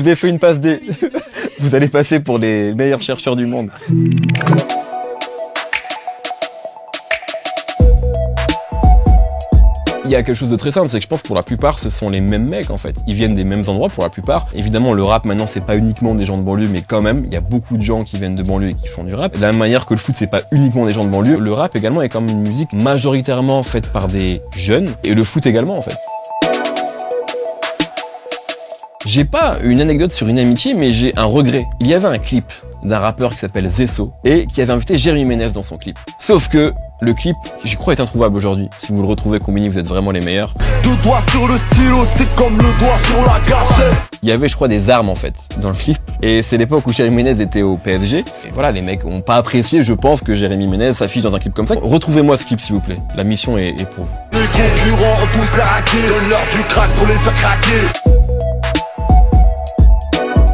vous ai fait une passe D. Vous allez passer pour les meilleurs chercheurs du monde. Il y a quelque chose de très simple, c'est que je pense que pour la plupart, ce sont les mêmes mecs en fait. Ils viennent des mêmes endroits pour la plupart. Évidemment, le rap maintenant, c'est pas uniquement des gens de banlieue, mais quand même, il y a beaucoup de gens qui viennent de banlieue et qui font du rap. De la même manière que le foot, c'est pas uniquement des gens de banlieue, le rap également est quand même une musique majoritairement faite par des jeunes, et le foot également en fait. J'ai pas une anecdote sur une amitié, mais j'ai un regret. Il y avait un clip d'un rappeur qui s'appelle Zesso et qui avait invité Jérémy Ménez dans son clip. Sauf que le clip, je crois, est introuvable aujourd'hui. Si vous le retrouvez, Combini, vous êtes vraiment les meilleurs. Deux doigts sur le stylo, c'est comme le doigt sur la gâchette. Il y avait, je crois, des armes en fait dans le clip. Et c'est l'époque où Jérémy Ménez était au PSG. Et voilà, les mecs ont pas apprécié, je pense, que Jérémy Ménez s'affiche dans un clip comme ça. Retrouvez-moi ce clip, s'il vous plaît. La mission est pour vous. Les concurrents ont tout craqué, l'heure du crack pour les faire craquer.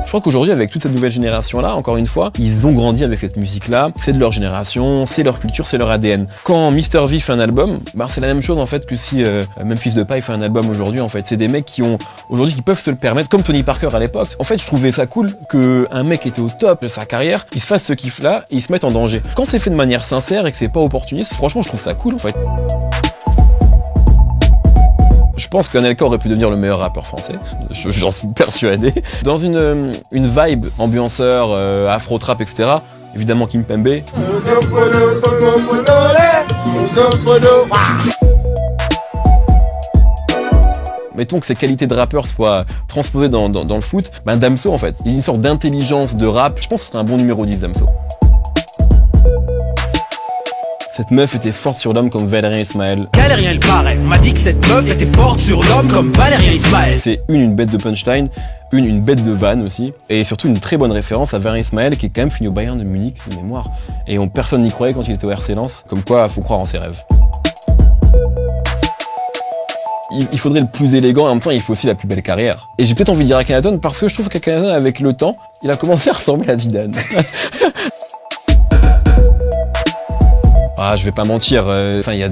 Je crois qu'aujourd'hui, avec toute cette nouvelle génération-là, encore une fois, ils ont grandi avec cette musique-là. C'est de leur génération, c'est leur culture, c'est leur ADN. Quand Mr V fait un album, bah, c'est la même chose en fait que si Memphis Depay fait un album aujourd'hui. En fait, c'est des mecs qui ont aujourd'hui qui peuvent se le permettre, comme Tony Parker à l'époque. En fait, je trouvais ça cool que un mec était au top de sa carrière, il se fasse ce kiff-là et il se mette en danger. Quand c'est fait de manière sincère et que c'est pas opportuniste, franchement, je trouve ça cool en fait. Je pense qu'Anelka aurait pu devenir le meilleur rappeur français, j'en suis persuadé. Dans une vibe ambianceur, afro-trap, etc. Évidemment Kimpembe. Mettons que ces qualités de rappeur soient transposées dans le foot, ben Damso en fait, il y a une sorte d'intelligence de rap. Je pense que ce serait un bon numéro 10 Damso. Cette meuf était forte sur l'homme comme Valérien Ismaël. Galérien il paraît, on m'a dit que cette meuf était forte sur l'homme comme Valérien Ismaël. C'est une bête de punchline, une bête de vanne aussi, et surtout une très bonne référence à Valérien Ismaël qui est quand même fini au Bayern de Munich de mémoire. Et personne n'y croyait quand il était au RC Lens, comme quoi faut croire en ses rêves. Il faudrait le plus élégant et en même temps il faut aussi la plus belle carrière. Et j'ai peut-être envie de dire Akhenaton parce que je trouve qu'Akhenaton avec le temps, il a commencé à ressembler à Zidane. Ah, je vais pas mentir, il y a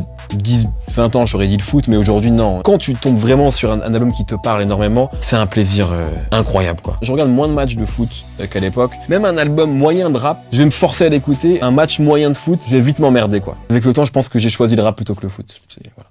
10-20 ans j'aurais dit le foot, mais aujourd'hui non. Quand tu tombes vraiment sur un album qui te parle énormément, c'est un plaisir incroyable quoi. Je regarde moins de matchs de foot qu'à l'époque. Même un album moyen de rap, je vais me forcer à l'écouter. Un match moyen de foot, je vais vite m'emmerder quoi. Avec le temps, je pense que j'ai choisi le rap plutôt que le foot. Voilà.